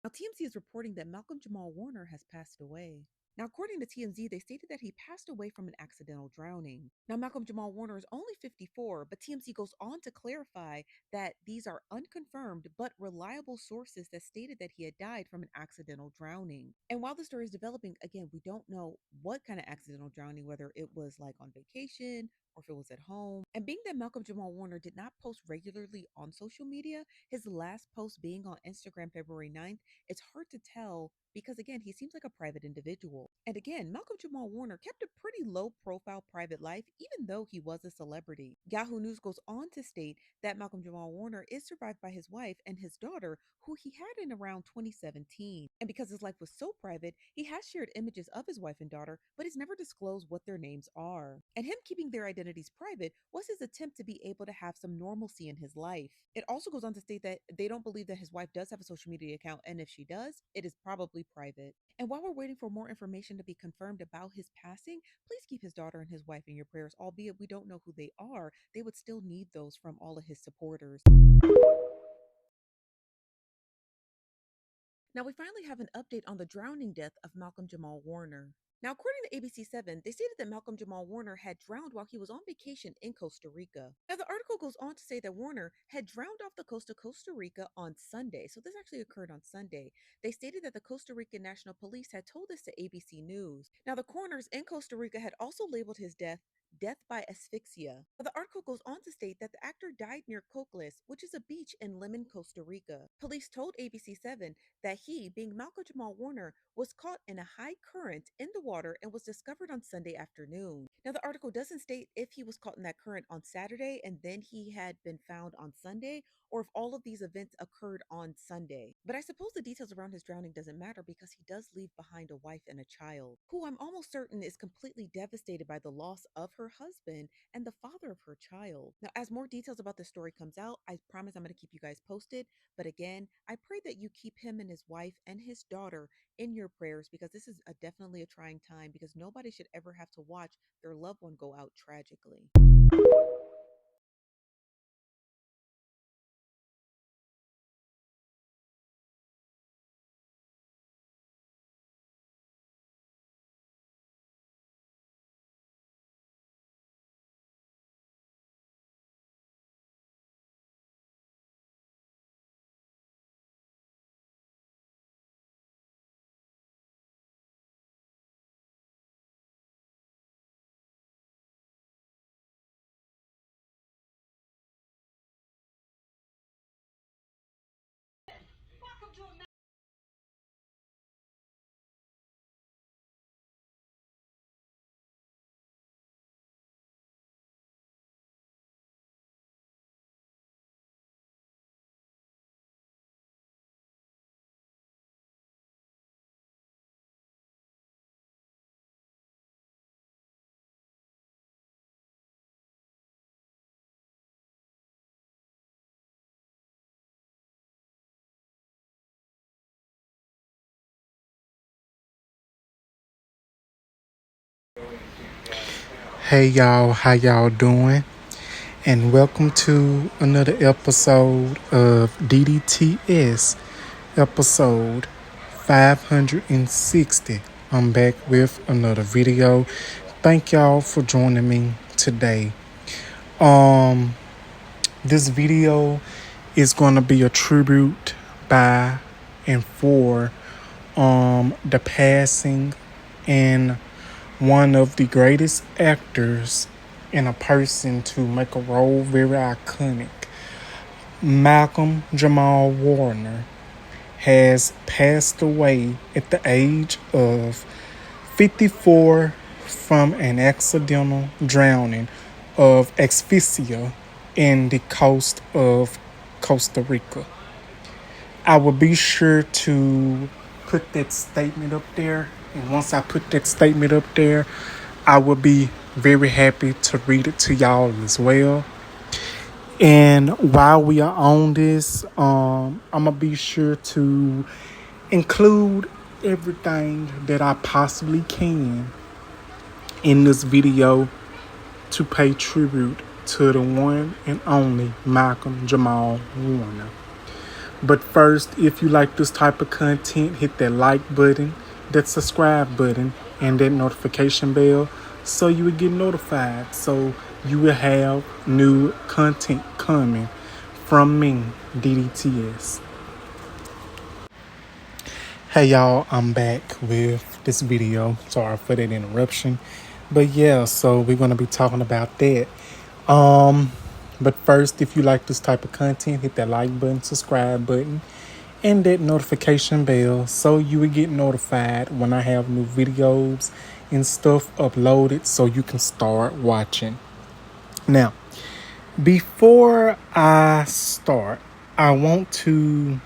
Now, TMZ is reporting that Malcolm Jamal Warner has passed away. Now, according to TMZ, they stated that he passed away from an accidental drowning. Now, Malcolm Jamal Warner is only 54, but TMZ goes on to clarify that these are unconfirmed but reliable sources that stated that he had died from an accidental drowning. And while the story is developing, again, we don't know what kind of accidental drowning, whether it was like on vacation or if it was at home. And being that Malcolm Jamal Warner did not post regularly on social media, his last post being on Instagram February 9th, it's hard to tell because, again, he seems like a private individual. And again, Malcolm Jamal Warner kept a pretty low profile private life, even though he was a celebrity. Yahoo News goes on to state that Malcolm Jamal Warner is survived by his wife and his daughter, who he had in around 2017. And because his life was so private, he has shared images of his wife and daughter, but has never disclosed what their names are. And him keeping their identities private was his attempt to be able to have some normalcy in his life. It also goes on to state that they don't believe that his wife does have a social media account, and if she does, it is probably private. And while we're waiting for more information to be confirmed about his passing, please keep his daughter and his wife in your prayers, albeit we don't know who they are. They would still need those from all of his supporters. Now, we finally have an update on the drowning death of Malcolm Jamal Warner. Now, according to ABC7, they stated that Malcolm Jamal Warner had drowned while he was on vacation in Costa Rica. Now, the article goes on to say that Warner had drowned off the coast of Costa Rica on Sunday. So, this actually occurred on Sunday. They stated that the Costa Rican National Police had told this to ABC News. Now, the coroners in Costa Rica had also labeled his death by asphyxia. The article goes on to state that the actor died near Cocles, which is a beach in Limon, Costa Rica. Police told ABC7 that he, being Malcolm Jamal Warner, was caught in a high current in the water and was discovered on Sunday afternoon. Now, the article doesn't state if he was caught in that current on Saturday and then he had been found on Sunday, or if all of these events occurred on Sunday. But I suppose the details around his drowning doesn't matter because he does leave behind a wife and a child, who I'm almost certain is completely devastated by the loss of her husband and the father of her child. Now, as more details about this story comes out, I promise I'm going to keep you guys posted. But again, I pray that you keep him and his wife and his daughter in your prayers because this is definitely a trying time because nobody should ever have to watch their loved one go out tragically. Hey y'all, how y'all doing? And welcome to another episode of DDTS, episode 560. I'm back with another video. Thank y'all for joining me today. Um, this video is gonna be a tribute by and for the passing and one of the greatest actors and a person to make a role very iconic. Malcolm Jamal Warner has passed away at the age of 54 from an accidental drowning of asphyxia in the coast of Costa Rica. I will be sure to put that statement up there. And once I put that statement up there, I will be very happy to read it to y'all as well. And while we are on this, I'm going to be sure to include everything that I possibly can in this video to pay tribute to the one and only Malcolm Jamal Warner. But first, if you like this type of content, hit that like button, that subscribe button, and that notification bell so you will get notified. So you will have new content coming from me, DDTS. Hey y'all, I'm back with this video. Sorry for that interruption. But yeah, so we're going to be talking about that. But first, if you like this type of content, hit that like button, subscribe button, and that notification bell so you will get notified when I have new videos and stuff uploaded so you can start watching. Now, before I start, I want to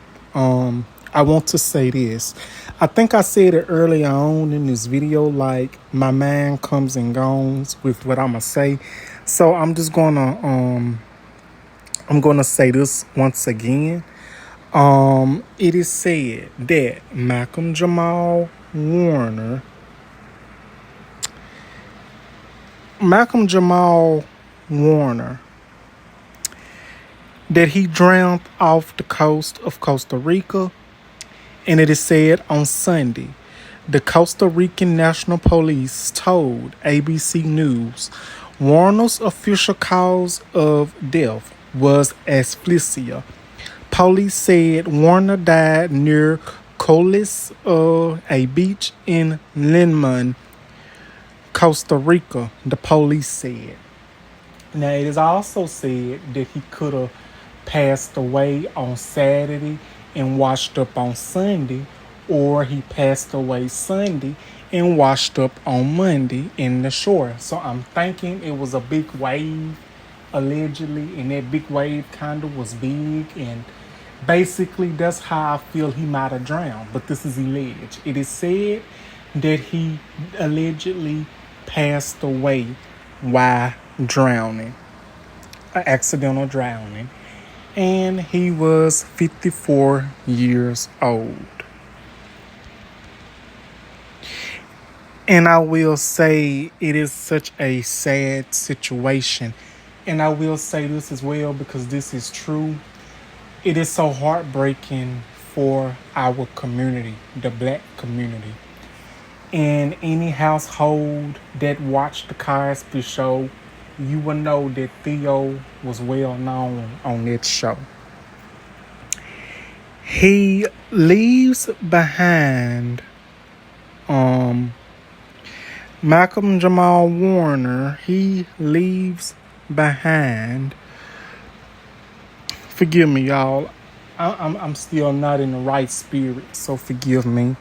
say this. I think I said it earlier on in this video, like my mind comes and goes with what I'm gonna say. So I'm just gonna say this once again. It is said that Malcolm Jamal Warner that he drowned off the coast of Costa Rica, and it is said on Sunday, the Costa Rican National Police told ABC News Warner's official cause of death was asphyxia. Police said Warner died near Colis, a beach in Limon, Costa Rica, the police said. Now, it is also said that he could have passed away on Saturday and washed up on Sunday, or he passed away Sunday and washed up on Monday in the shore. So I'm thinking it was a big wave, allegedly, and that big wave kind of was big, and basically that's how I feel he might have drowned. But this is alleged. It is said that he allegedly passed away while drowning, an accidental drowning, and he was 54 years old. And I will say it is such a sad situation. And I will say this as well because this is true. It is so heartbreaking for our community, the Black community. In any household that watched the Cosby Show, you will know that Theo was well known on that show. He leaves behind Malcolm Jamal Warner. He leaves behind. Forgive me, y'all. I'm still not in the right spirit, so forgive me.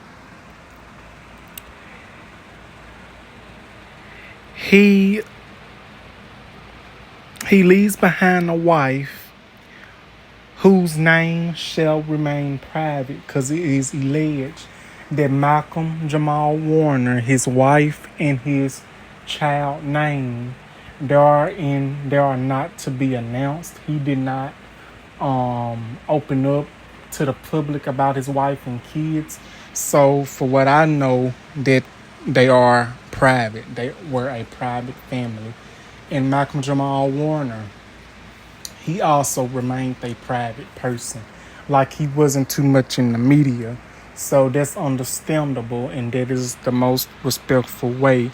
He leaves behind a wife whose name shall remain private because it is alleged that Malcolm Jamal Warner, his wife, and his child name, they are not to be announced. He did not open up to the public about his wife and kids. So for what I know, that they are private. They were a private family. And Malcolm Jamal Warner, he also remained a private person. Like he wasn't too much in the media. So that's understandable, and that is the most respectful way.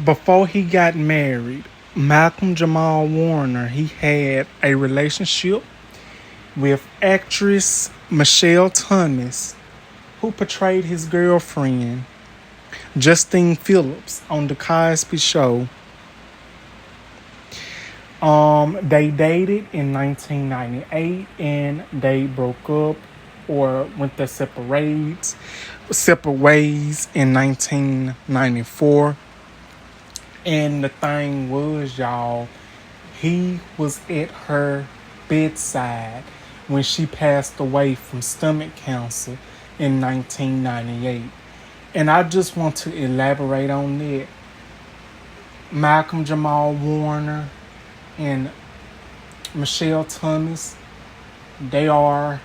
Before he got married, Malcolm Jamal Warner, he had a relationship with actress Michelle Thomas, who portrayed his girlfriend, Justine Phillips, on The Cosby Show. They dated in 1998 and they broke up or went their separate ways in 1994. And the thing was, y'all, he was at her bedside when she passed away from stomach cancer in 1998. And I just want to elaborate on that. Malcolm Jamal Warner and Michelle Thomas, they are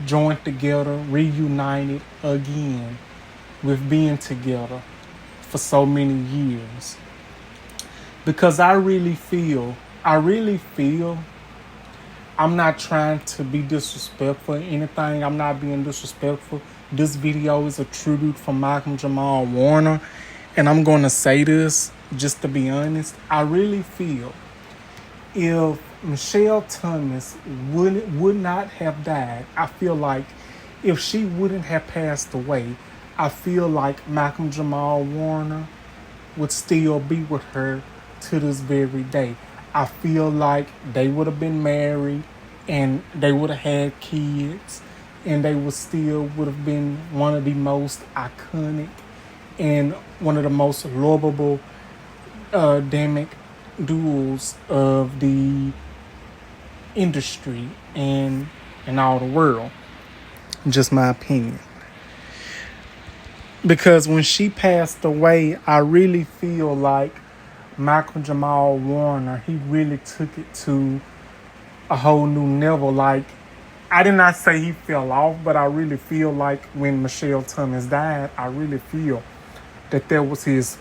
joined together, reunited again with being together for so many years. Because I really feel I'm not trying to be disrespectful or anything. I'm not being disrespectful. This video is a tribute from Malcolm Jamal Warner. And I'm going to say this just to be honest. I really feel if Michelle Thomas would not have died, I feel like if she wouldn't have passed away, I feel like Malcolm Jamal Warner would still be with her to this very day. I feel like they would have been married and they would have had kids and they would have been one of the most iconic and one of the most lovable dynamic duels of the industry and in all the world. Just my opinion. Because when she passed away, I really feel like Malcolm Jamal Warner, he really took it to a whole new level. Like, I did not say he fell off, but I really feel like when Michelle Thomas died, I really feel that that was his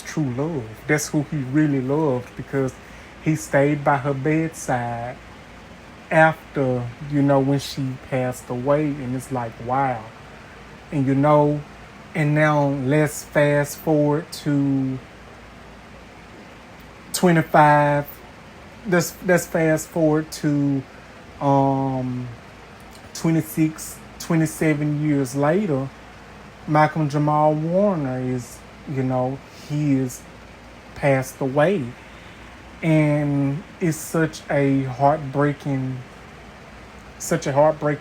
true love. That's who he really loved, because he stayed by her bedside after, when she passed away. And it's like, wow. And and now let's fast forward to 25. Let's fast forward to 26, 27 years later. Malcolm Jamal Warner is, he is passed away. And it's such a heartbreaking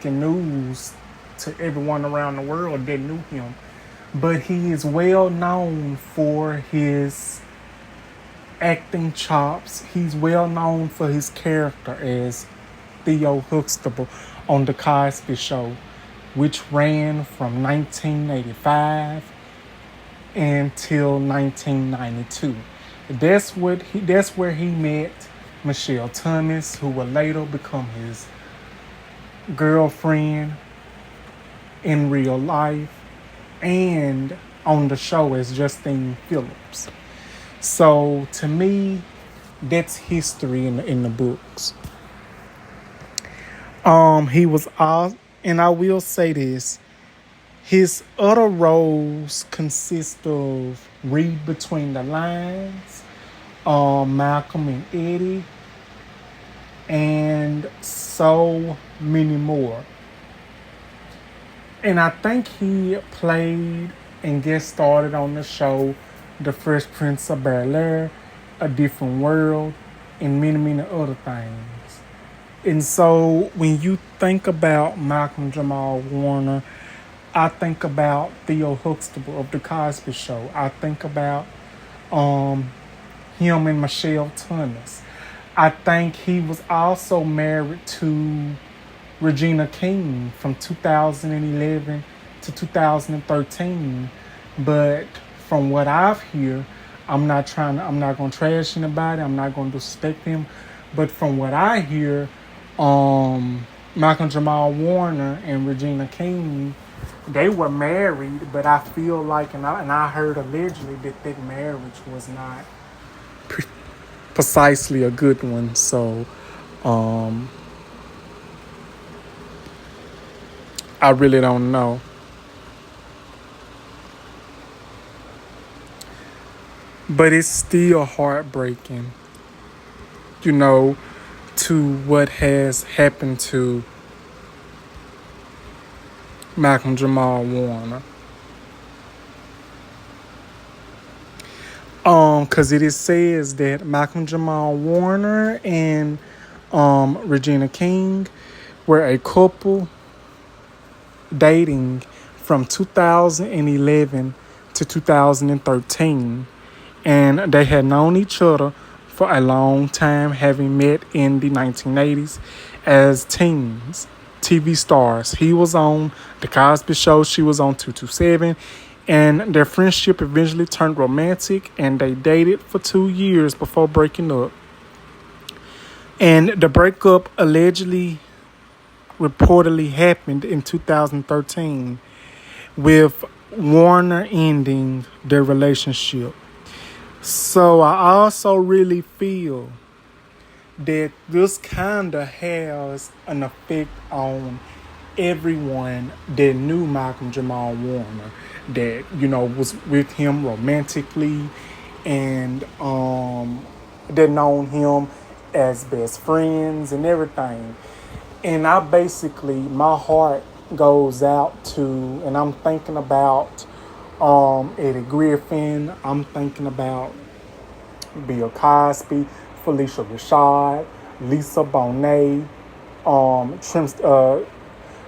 news to everyone around the world that knew him. But he is well known for his acting chops. He's well known for his character as Theo Huxtable on The Cosby Show, which ran from 1985 until 1992. That's where he met Michelle Thomas, who would later become his girlfriend in real life and on the show as Justine Phillips. So to me, that's history in the books. He was all, and I will say this, his other roles consist of Read Between the Lines, Malcolm and Eddie, and so many more. And I think he played and guest starred on the show The Fresh Prince of Bel-Air, A Different World, and many, many other things. And so when you think about Malcolm Jamal Warner, I think about Theo Huxtable of The Cosby Show. I think about him and Michelle Thomas. I think he was also married to Regina King from 2011 to 2013. But from what I've heard, I'm not going to trash anybody. I'm not going to disrespect him. But from what I hear, Malcolm Jamal Warner and Regina King, they were married, but I feel like, and I heard allegedly that marriage was not precisely a good one. So, I really don't know. But it's still heartbreaking, to what has happened to Malcolm Jamal Warner. Because it says that Malcolm Jamal Warner and Regina King were a couple dating from 2011 to 2013. And they had known each other for a long time, having met in the 1980s as teens, TV stars. He was on The Cosby Show, she was on 227, and their friendship eventually turned romantic, and they dated for 2 years before breaking up. And the breakup reportedly happened in 2013, with Warner ending their relationship. So I also really feel that this kind of has an effect on everyone that knew Malcolm Jamal Warner, that was with him romantically, and that known him as best friends and everything. And I basically, my heart goes out to, and I'm thinking about Eddie Griffin. I'm thinking about Bill Cosby, Felicia Rashad, Lisa Bonet,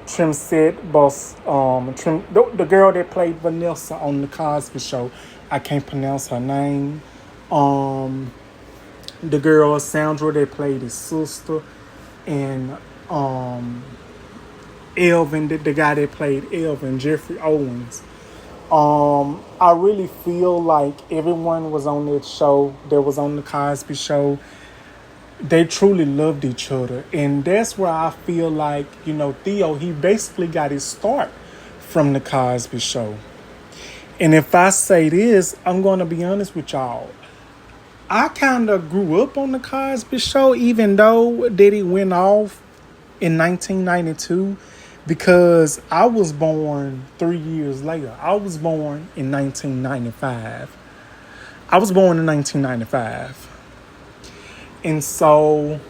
Trimset Boss, the girl that played Vanessa on the Cosby Show. I can't pronounce her name. The girl Sandra that played his sister, and Elvin, the guy that played Elvin, Jeffrey Owens. I really feel like everyone was on that show, that was on the Cosby Show. They truly loved each other. And that's where I feel like, Theo, he basically got his start from the Cosby Show. And if I say this, I'm going to be honest with y'all. I kind of grew up on the Cosby Show, even though that it went off in 1992, because I was born 3 years later. I was born in 1995. And so,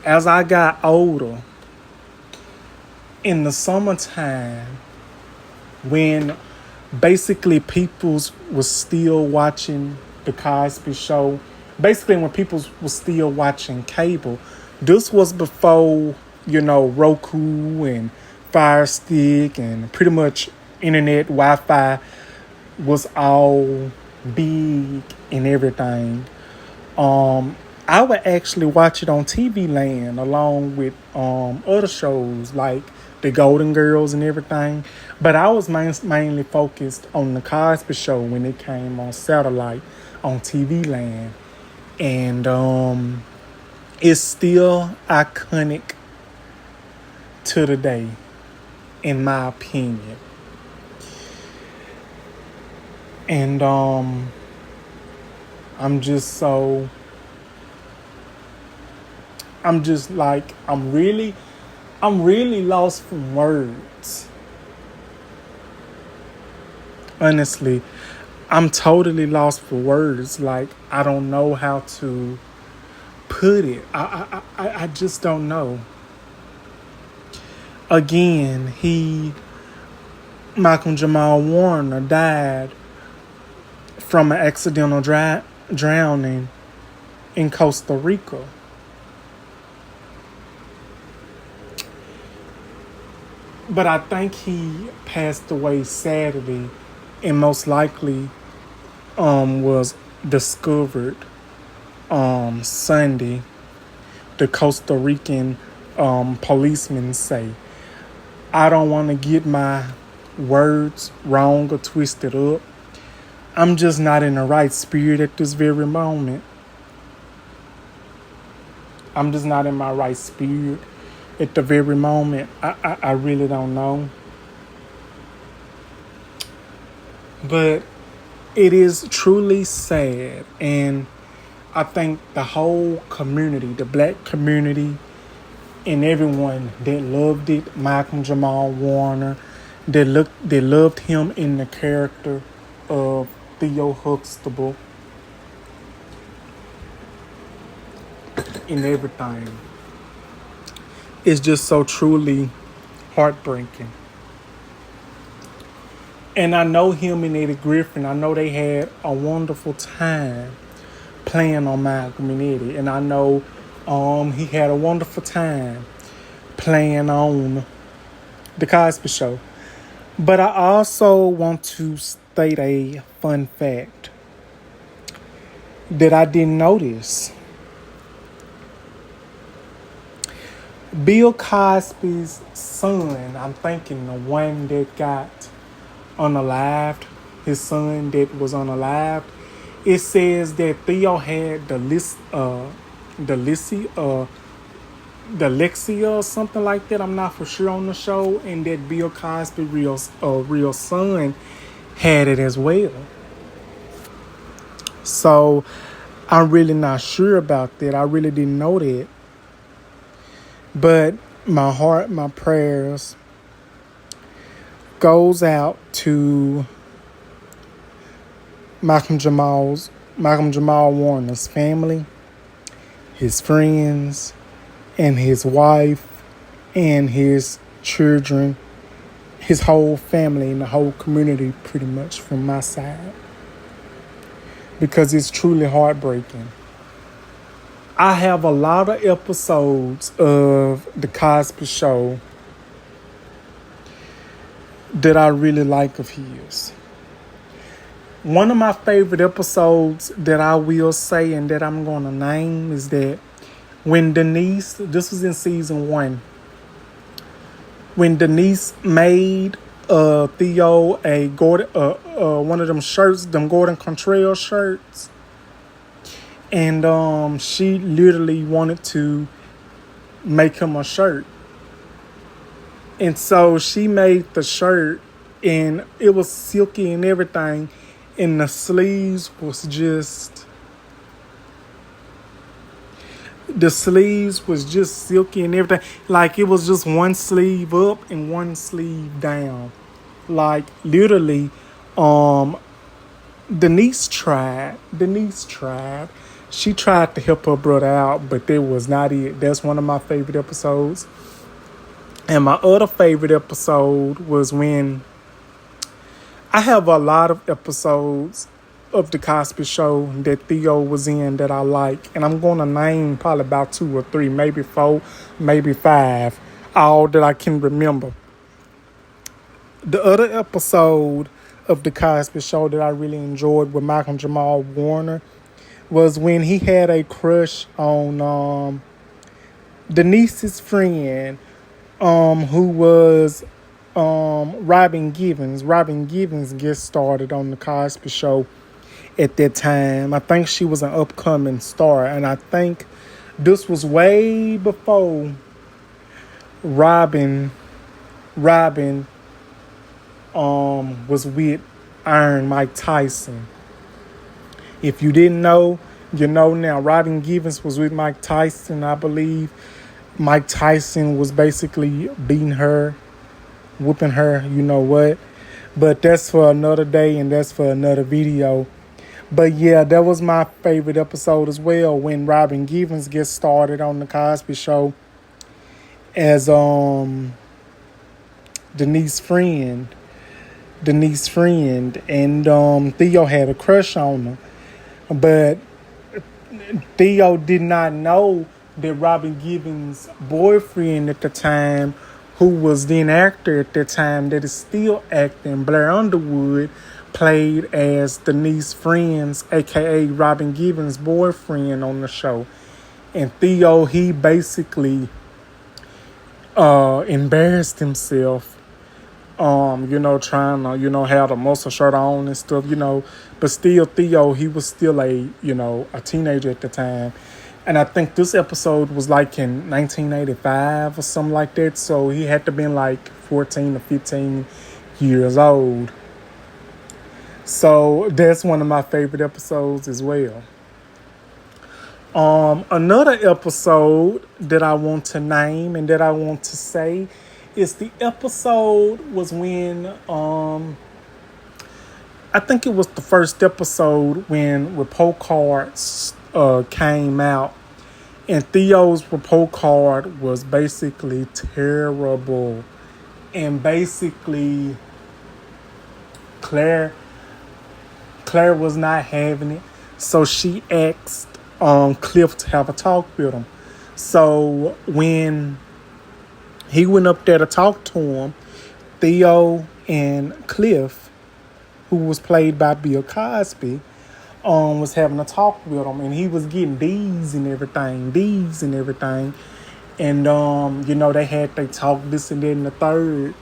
as I got older, in the summertime, when basically people was still watching the Cosby Show, basically when people was still watching cable, this was before, Roku and Fire Stick and pretty much internet, Wi-Fi was all big and everything. I would actually watch it on TV Land along with other shows like The Golden Girls and everything. But I was mainly focused on the Cosby Show when it came on satellite on TV Land. And it's still iconic to the day, in my opinion. And I'm just like, I'm really lost for words. Honestly, I'm totally lost for words. Like, I don't know how to put it. I just don't know. Again, Malcolm Jamal Warner, died from an accidental drowning in Costa Rica. But I think he passed away Saturday, and most likely was discovered Sunday. The Costa Rican policemen say. I don't want to get my words wrong or twisted up. I'm just not in the right spirit at this very moment. I'm just not in my right spirit at the very moment. I really don't know. But it is truly sad. And I think the whole community, the black community, and everyone that loved it, Malcolm Jamal Warner, they loved him in the character of Theo Huxtable and everything. It's just so truly heartbreaking. And I know him and Eddie Griffin, I know they had a wonderful time playing on Malcolm and Eddie. And I know he had a wonderful time playing on The Cosby Show. But I also want to state a fun fact that I didn't notice. Bill Cosby's son, I'm thinking the one that got unalived, his son that was unalived, it says that Theo had dyslexia or something like that. I'm not for sure on the show, and that Bill Cosby, real son, had it as well. So I'm really not sure about that. I really didn't know that. But my heart, my prayers goes out to Malcolm Jamal Warner's family, his friends, and his wife, and his children, his whole family, and the whole community, pretty much from my side, because it's truly heartbreaking. I have a lot of episodes of The Cosby Show that I really like of his. One of my favorite episodes that I will say and that I'm going to name is that when Denise, this was in season 1, when Denise made Theo a Gordon, one of them shirts, them Gordon Contrell shirts, and she literally wanted to make him a shirt, and so she made the shirt, and it was silky and everything, and the sleeves was just silky and everything. Like it was just one sleeve up and one sleeve down. Like literally, Denise tried. She tried to help her brother out, but that was not it. That's one of my favorite episodes. And my other favorite episode was when I have a lot of episodes of The Cosby Show that Theo was in that I like. And I'm going to name probably about 2 or 3, maybe 4, maybe 5, all that I can remember. The other episode of The Cosby Show that I really enjoyed with Malcolm Jamal Warner was when he had a crush on Denise's friend, who was Robin Givens. Robin Givens guest started on The Cosby Show at that time. I think she was an upcoming star, and I think this was way before Robin was with Iron Mike Tyson. If you didn't know, you know now. Robin Givens was with Mike Tyson, I believe. Mike Tyson was basically beating her, whooping her, you know what. But that's for another day, and that's for another video. But yeah, that was my favorite episode as well, when Robin Givens gets started on The Cosby Show as Denise's friend, and Theo had a crush on her. But Theo did not know that Robin Givens' boyfriend at the time, who was then actor at that time, that is still acting, Blair Underwood, played as Denise's friends, aka Robin Givens' boyfriend on the show. And Theo, he basically embarrassed himself, trying to, have the muscle shirt on and stuff, But still, Theo, he was still a teenager at the time. And I think this episode was like in 1985 or something like that. So he had to been like 14 or 15 years old. So that's one of my favorite episodes as well. Another episode that I want to name and that I want to say is the episode was when I think it was the first episode when report cards came out, and Theo's report card was basically terrible, and basically Claire was not having it, so she asked Cliff to have a talk with him. So when he went up there to talk to him, Theo and Cliff, who was played by Bill Cosby, was having a talk with him, and he was getting D's and everything. And, they had they talk this and that and the third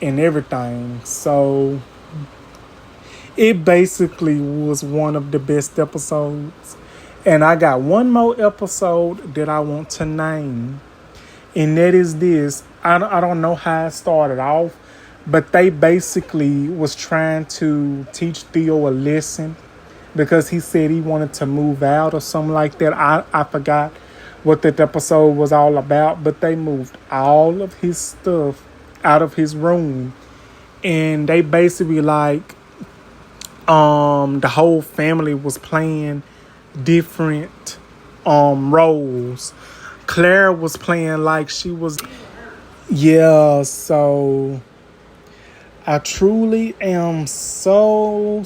and everything. So it basically was one of the best episodes. And I got one more episode that I want to name, and that is this. I don't know how it started off, but they basically was trying to teach Theo a lesson because he said he wanted to move out or something like that. I forgot what that episode was all about, but they moved all of his stuff out of his room, and they basically like the whole family was playing different roles. Claire was playing like she was, yeah, so I truly am so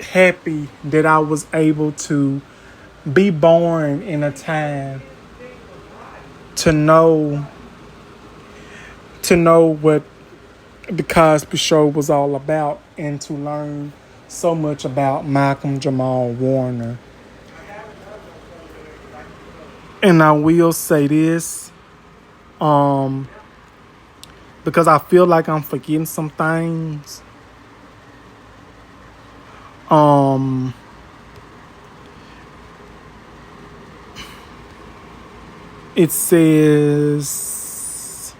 happy that I was able to be born in a time to know what the Cosby Show was all about, and to learn so much about Malcolm Jamal Warner. And I will say this, because I feel like I'm forgetting some things. It says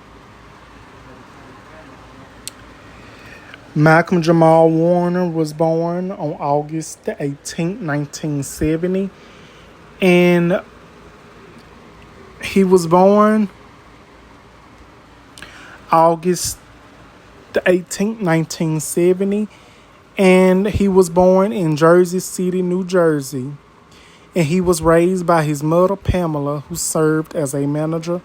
Malcolm Jamal Warner was born on August the 18th, 1970. And he was born August the 18th, 1970. And he was born in Jersey City, New Jersey. And he was raised by his mother, Pamela, who served as a manager.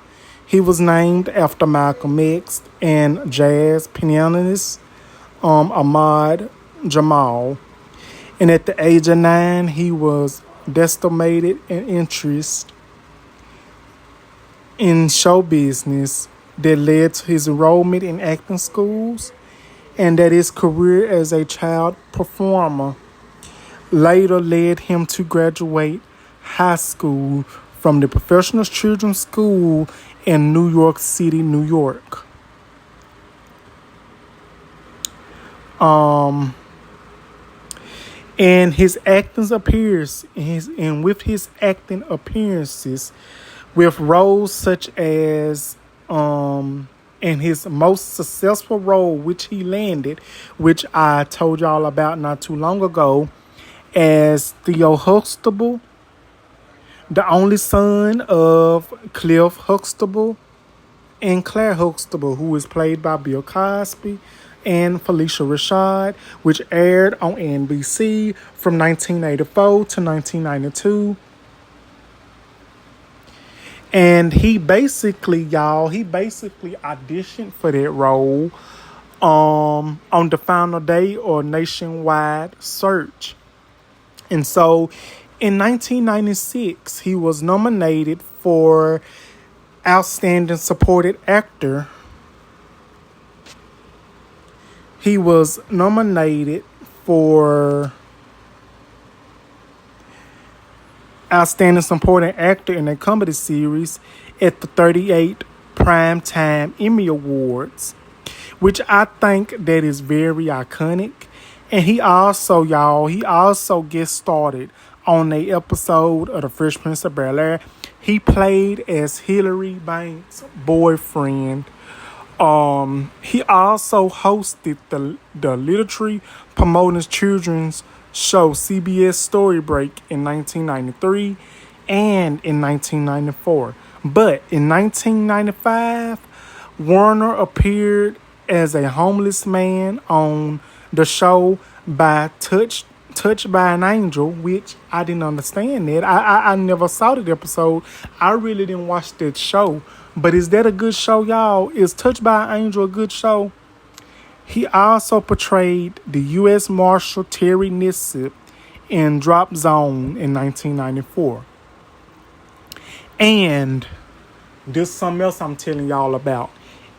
He was named after Malcolm X and jazz pianist Ahmad Jamal. And at the age of 9, he was decimated in interest in show business that led to his enrollment in acting schools, and that his career as a child performer later led him to graduate high school from the Professional Children's School in New York City, New York. And his acting appearance, with his acting appearances, with roles such as in his most successful role, which he landed, which I told y'all about not too long ago, as Theo Huxtable, the only son of Cliff Huxtable and Claire Huxtable, who is played by Bill Cosby, and Felicia Rashad, which aired on NBC from 1984 to 1992. And he basically auditioned for that role on the final day or nationwide search. And so in 1996, he was nominated for Outstanding Supporting Actor. He was nominated for Outstanding Supporting Actor in a Comedy Series at the 38th Primetime Emmy Awards, which I think that is very iconic. And he also guest starred on a episode of The Fresh Prince of Bel-Air. He played as Hillary Banks' boyfriend. He also hosted the literary promoting children's show CBS Story Break in 1993 and in 1994. But in 1995, Warner appeared as a homeless man on the show by Touched by an Angel, which I didn't understand that. I never saw that episode. I really didn't watch that show. But is that a good show, y'all? Is Touched by an Angel a good show? He also portrayed the U.S. Marshal Terry Nissip in Drop Zone in 1994. And this is something else I'm telling y'all about.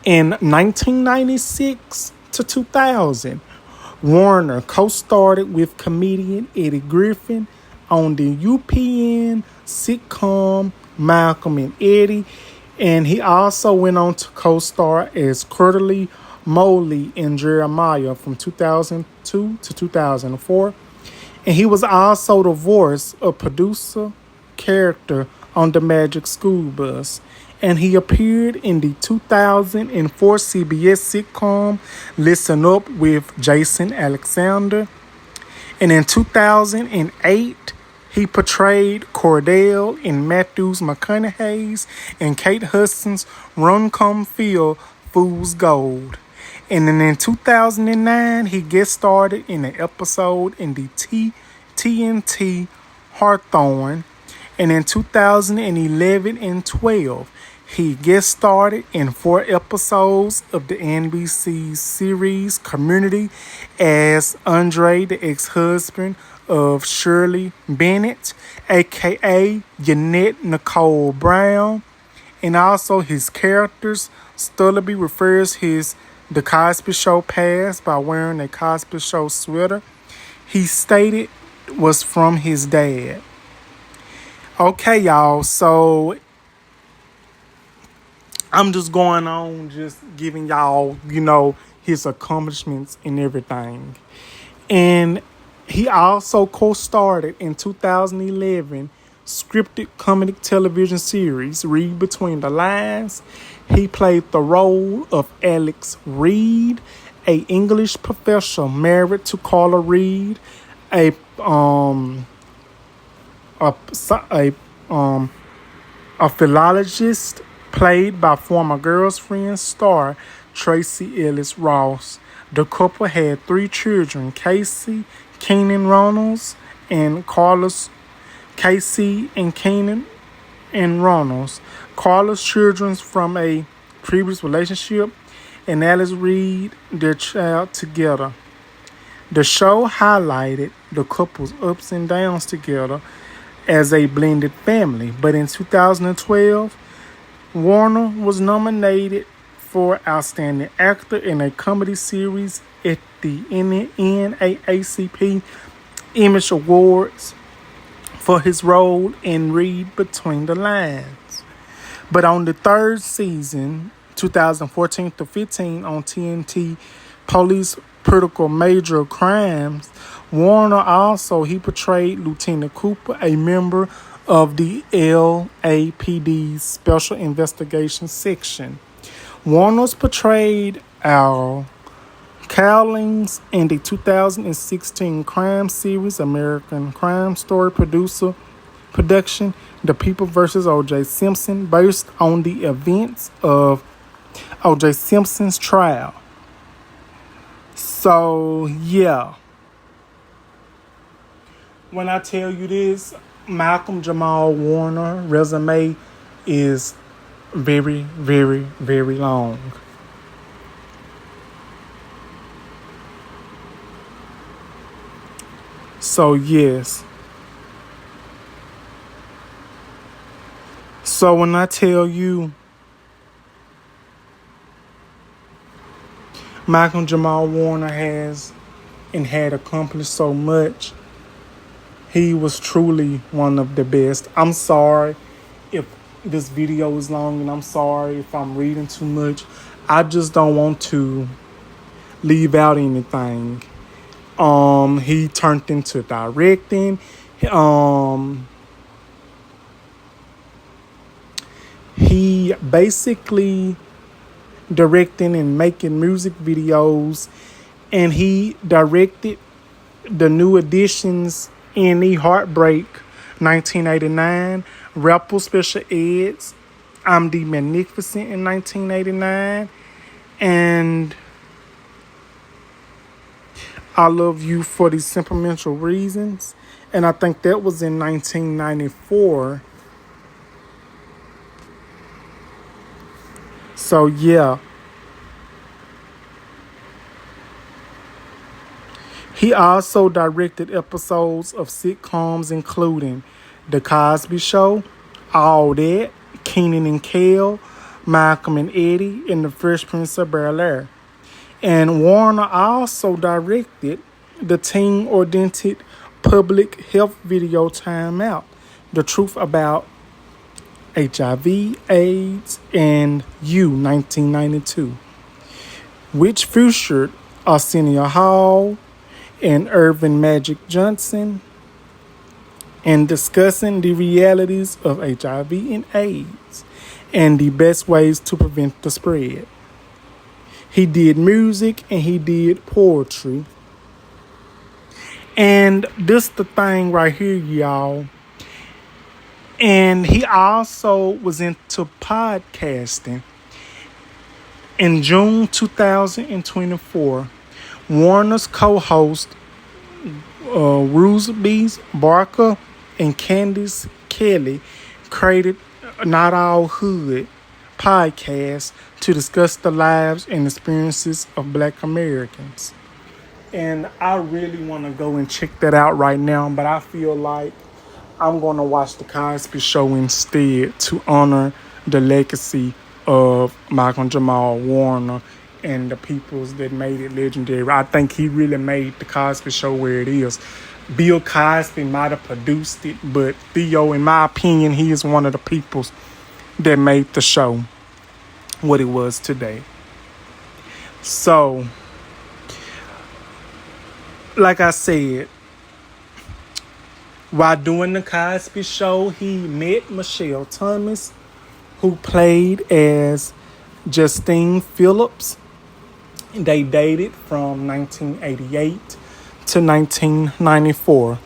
In 1996 to 2000, Warner co-starred with comedian Eddie Griffin on the UPN sitcom Malcolm and Eddie. And he also went on to co-star as Curly Moley in Jeremiah from 2002 to 2004. And he was also the voice of producer character on the Magic School Bus. and he appeared in the 2004 CBS sitcom Listen Up with Jason Alexander. And in 2008, he portrayed Cordell in Matthew McConaughey's and Kate Hudson's Run Come Feel Fool's Gold. And then in 2009, he guest starred in an episode in the TNT Hawthorne. And in 2011 and 12, he guest starred in 4 episodes of the NBC series Community as Andre, the ex-husband of Shirley Bennett, aka Jeanette Nicole Brown. And also his characters, Stullby refers his The Cosby Show past by wearing a Cosby Show sweater he stated was from his dad. Okay, y'all, so I'm just going on, just giving y'all, his accomplishments and everything. And he also co-starred in 2011 scripted comedic television series Read Between the Lines. He played the role of Alex Reed, a English professor married to Carla Reed, a philologist played by former Girlfriend star Tracy Ellis Ross. The couple had 3 children, Casey, Keenan Ronalds, and Carlos. Casey and Keenan and Ronalds. Carlos' children from a previous relationship, and Alice Reed, their child, together. The show highlighted the couple's ups and downs together as a blended family. But in 2012, Warner was nominated for Outstanding Actor in a Comedy Series at the NAACP Image Awards for his role in Read Between the Lines. But on the 3rd season, 2014 to 15 on TNT Police Critical Major Crimes, Warner he portrayed Lieutenant Cooper, a member of the LAPD's Special Investigation Section. Warner's portrayed Al Cowlings in the 2016 crime series American Crime Story production The People vs. O.J. Simpson, based on the events of O.J. Simpson's trial. So, yeah. When I tell you this, Malcolm Jamal Warner resume is very, very, very long. So, yes. So, when I tell you Malcolm Jamal Warner has and had accomplished so much, he was truly one of the best. I'm sorry if this video is long, and I'm sorry if I'm reading too much. I just don't want to leave out anything. He turned into directing. He basically directing and making music videos, and he directed the New Editions Any Heartbreak 1989, Rapple Special Eds, I'm the Magnificent in 1989, and I Love You for These Sentimental Reasons, and I think that was in 1994. So yeah. He also directed episodes of sitcoms including The Cosby Show, All That, Kenan and Kel, Malcolm and Eddie, and The Fresh Prince of Bel-Air. And Warner also directed the teen-oriented public health video Time Out, The Truth About HIV, AIDS, and You, 1992, which featured Arsenio Hall and Irvin Magic Johnson, and discussing the realities of HIV and AIDS. and the best ways to prevent the spread. He did music and he did poetry. And this the thing right here, y'all. And he also was into podcasting. In June 2024, Warner's co-host Rusby Barker and Candice Kelly created Not All Hood podcast to discuss the lives and experiences of Black Americans. And I really want to go and check that out right now, but I feel like I'm going to watch The Cosby Show instead to honor the legacy of Malcolm Jamal Warner and the peoples that made it legendary. I think he really made The Cosby Show where it is. Bill Cosby might have produced it, but Theo, in my opinion, he is one of the peoples that made the show what it was today. So, like I said, while doing The Cosby Show, he met Michelle Thomas, who played as Justine Phillips. They dated from 1988 to 1994.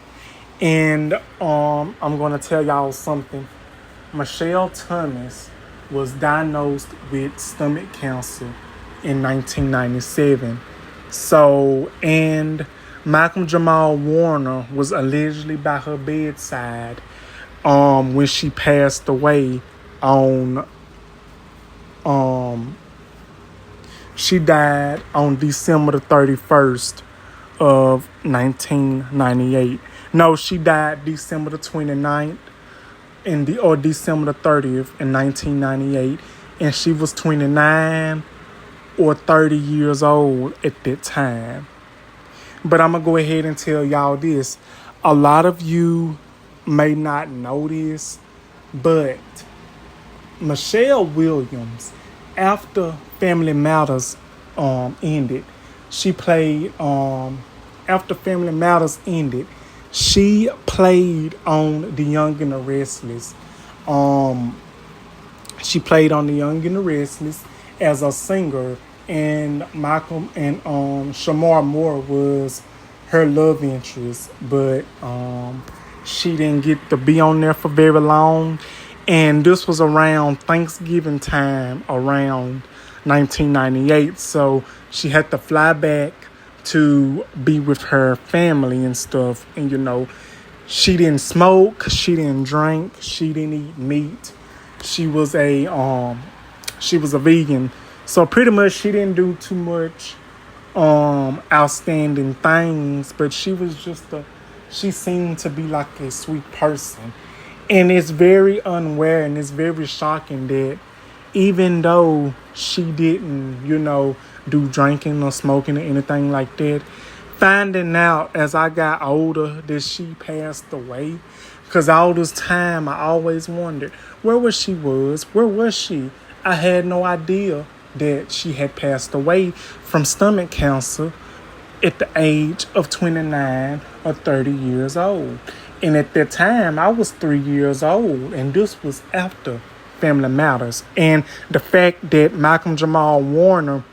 And I'm going to tell y'all something. Michelle Thomas was diagnosed with stomach cancer in 1997. So, and Malcolm Jamal Warner was allegedly by her bedside when she passed away on she died on December the 31st of 1998. No, she died December the 29th or December the 30th in 1998, and she was 29 or 30 years old at that time. But I'm going to go ahead and tell y'all this. A lot of you may not know this, but Michelle Williams, after Family Matters ended, she played, after Family Matters ended, she played on The Young and the Restless. She played on The Young and the Restless as a singer, and Malcolm and Shamar Moore was her love interest, but she didn't get to be on there for very long. And this was around Thanksgiving time, around 1998. So she had to fly back to be with her family and stuff. And, you know, she didn't smoke, she didn't drink, she didn't eat meat. She was a vegan. So pretty much she didn't do too much outstanding things, but she seemed to be like a sweet person. And it's very unaware and it's very shocking that even though she didn't, do drinking or smoking or anything like that, finding out as I got older that she passed away, because all this time I always wondered, where was she? I had no idea that she had passed away from stomach cancer at the age of 29 or 30 years old. And at that time, I was 3 years old, and this was after Family Matters. And the fact that Malcolm Jamal Warner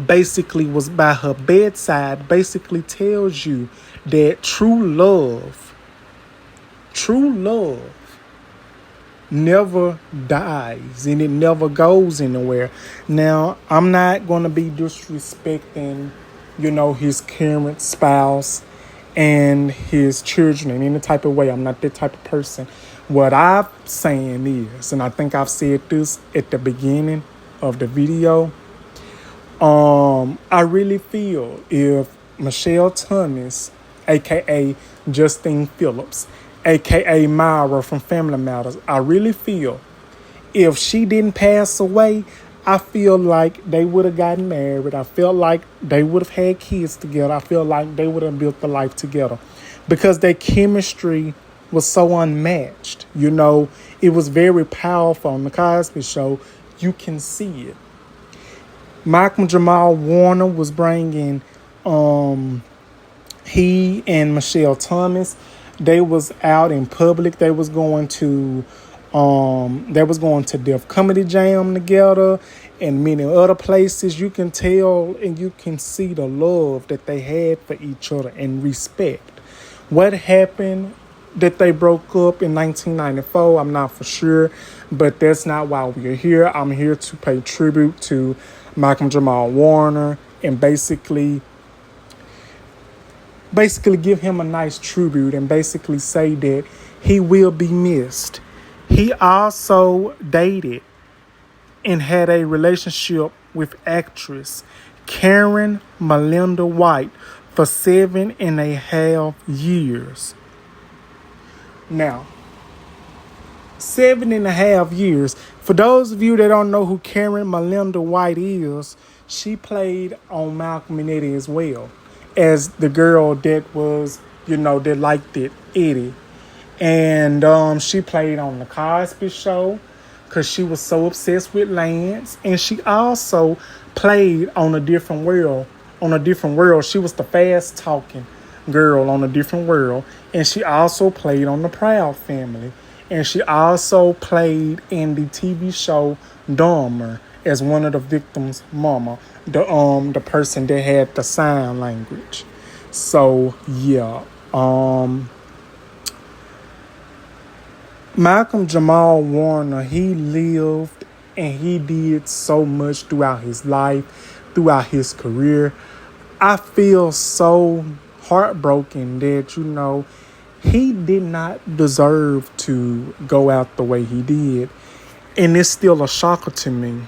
basically was by her bedside basically tells you that true love never dies and it never goes anywhere. Now, I'm not going to be disrespecting, his current spouse and his children in any type of way. I'm not that type of person. What I'm saying is, and I think I've said this at the beginning of the video, I really feel if Michelle Thomas, aka Justine Phillips, aka Myra from Family Matters, I really feel if she didn't pass away, I feel like they would have gotten married. I feel like they would have had kids together. I feel like they would have built the life together because their chemistry was so unmatched. It was very powerful on The Cosby Show. You can see it. Malcolm Jamal Warner was bringing, he and Michelle Thomas, they was out in public. They was going to They was going to Def Comedy Jam together and many other places. You can tell and you can see the love that they had for each other and respect. What happened that they broke up in 1994, I'm not for sure, but that's not why we're here. I'm here to pay tribute to Malcolm Jamal Warner and basically give him a nice tribute and basically say that he will be missed. He also dated and had a relationship with actress Karen Melinda White for 7.5 years. Now, 7.5 years. For those of you that don't know who Karen Melinda White is, she played on Malcolm and Eddie as well as the girl that was, that liked it, Eddie. And she played on the Cosby Show because she was so obsessed with Lance. And she also played on A Different World. On A Different World, she was the fast talking girl on A Different World. And she also played on The Proud Family. And she also played in the TV show Dahmer as one of the victims' mama, the person that had the sign language. So yeah, Malcolm Jamal Warner, he lived and he did so much throughout his life, throughout his career. I feel so heartbroken that, he did not deserve to go out the way he did. And it's still a shocker to me.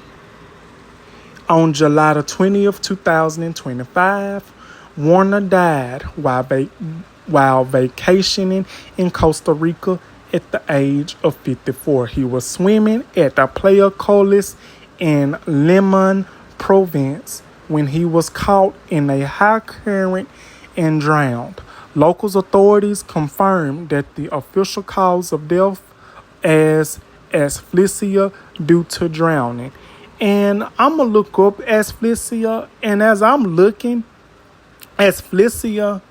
On July the 20th, 2025, Warner died while vacationing in Costa Rica at the age of 54. He was swimming at the Playa Colis in Limon Province when he was caught in a high current and drowned. Local authorities confirmed that the official cause of death as asphyxia due to drowning. And I'm going to look up asphyxia, and as I'm looking, asphyxia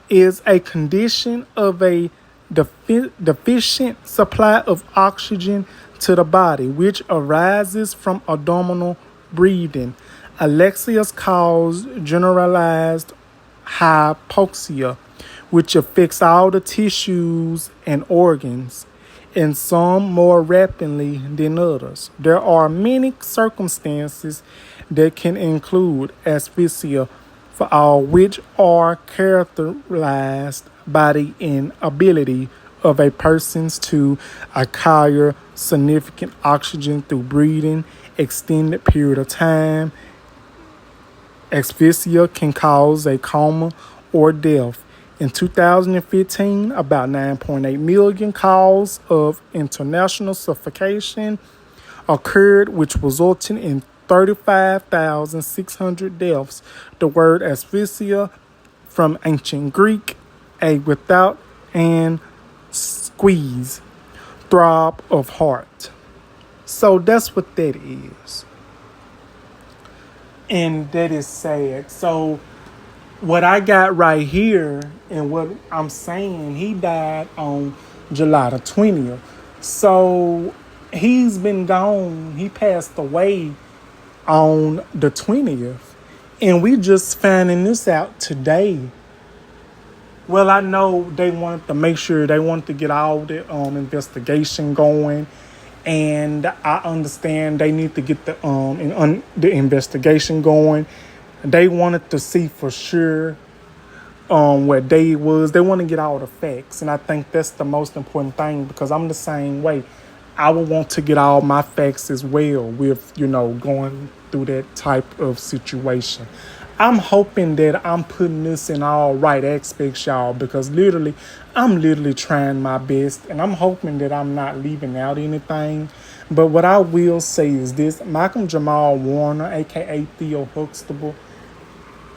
is a condition of a deficient supply of oxygen to the body, which arises from abdominal breathing. Alexia's cause generalized hypoxia, which affects all the tissues and organs, and some more rapidly than others. There are many circumstances that can include asphyxia, for all which are characterized by the inability of a person to acquire significant oxygen through breathing extended period of time. Asphyxia can cause a coma or death. In 2015, about 9.8 million calls of international suffocation occurred, which resulted in 35,600 deaths. The word asphyxia, from ancient Greek, a without and squeeze, throb of heart. So that's what that is. And that is sad. So what I got right here and what I'm saying, he died on July the 20th. So he's been gone. He passed away on the 20th. And we just finding this out today. Well, I know they wanted to make sure they wanted to get all the investigation going. And I understand they need to get the investigation going. They wanted to see for sure what day it was. They want to get all the facts. And I think that's the most important thing, because I'm the same way. I would want to get all my facts as well with, going through that type of situation. I'm hoping that I'm putting this in all right aspects, y'all, because I'm literally trying my best, and I'm hoping that I'm not leaving out anything. But what I will say is this: Malcolm Jamal Warner, aka Theo Huxtable,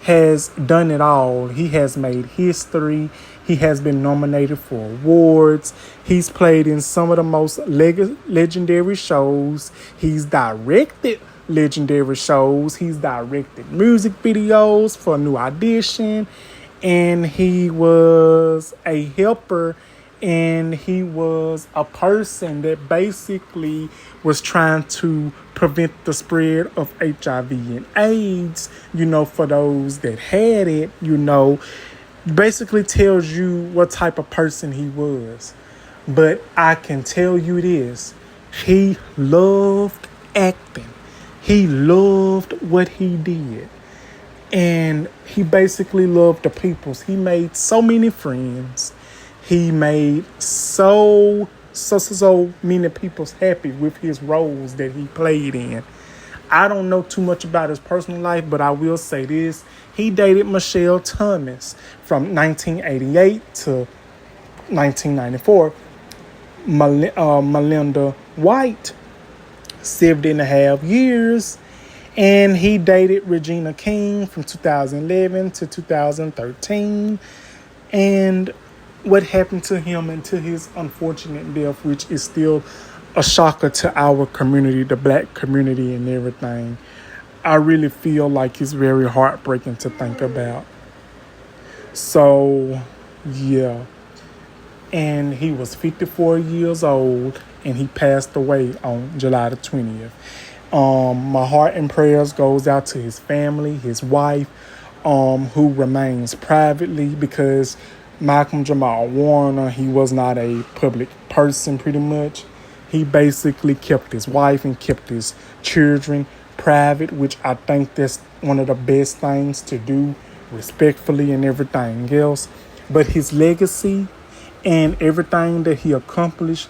has done it all. He has made history. He has been nominated for awards. He's played in some of the most legendary shows. He's directed legendary shows. He's directed music videos for New Edition. And he was a helper and he was a person that basically was trying to prevent the spread of HIV and AIDS, for those that had it, basically tells you what type of person he was. But I can tell you this, he loved acting. He loved what he did. And he basically loved the peoples. He made so many friends. He made so many people happy with his roles that he played in. I don't know too much about his personal life, but I will say this. He dated Michelle Thomas from 1988 to 1994. Melinda White, 7.5 years. And he dated Regina King from 2011 to 2013. And what happened to him and to his unfortunate death, which is still a shocker to our community, the black community and everything. I really feel like it's very heartbreaking to think about. So, yeah. And he was 54 years old and he passed away on July the 20th. My heart and prayers goes out to his family, his wife, who remains privately, because Malcolm Jamal Warner, he was not a public person pretty much. He basically kept his wife and kept his children private, which I think that's one of the best things to do, respectfully and everything else. But his legacy and everything that he accomplished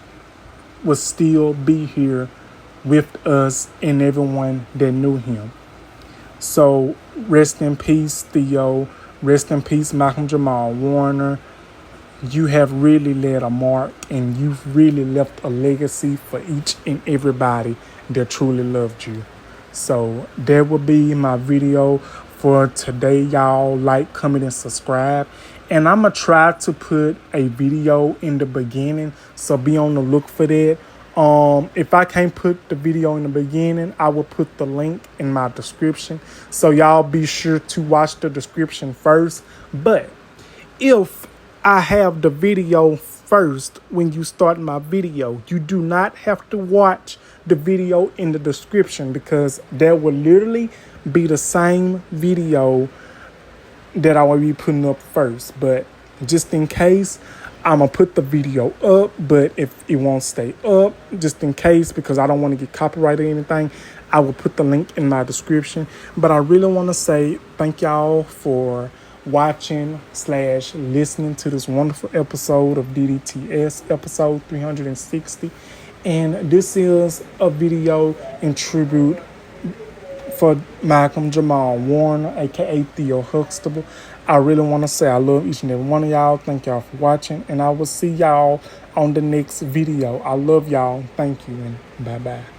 will still be here with us and everyone that knew him. So rest in peace, Theo. Rest in peace, Malcolm Jamal Warner. You have really led a mark and you've really left a legacy for each and everybody that truly loved you. So that will be my video for today, y'all. Like, comment, and subscribe. And I'm going to try to put a video in the beginning, so be on the look for that. If I can't put the video in the beginning, I will put the link in my description. So y'all be sure to watch the description first. But if I have the video first when you start my video, you do not have to watch the video in the description, because that will literally be the same video that I will be putting up first. But just in case, I'm going to put the video up, but if it won't stay up, just in case, because I don't want to get copyrighted or anything, I will put the link in my description. But I really want to say thank y'all for watching / listening to this wonderful episode of DDTS, episode 360. And this is a video in tribute for Malcolm Jamal Warner, aka Theo Huxtable. I really want to say I love each and every one of y'all. Thank y'all for watching, and I will see y'all on the next video. I love y'all. Thank you, and bye-bye.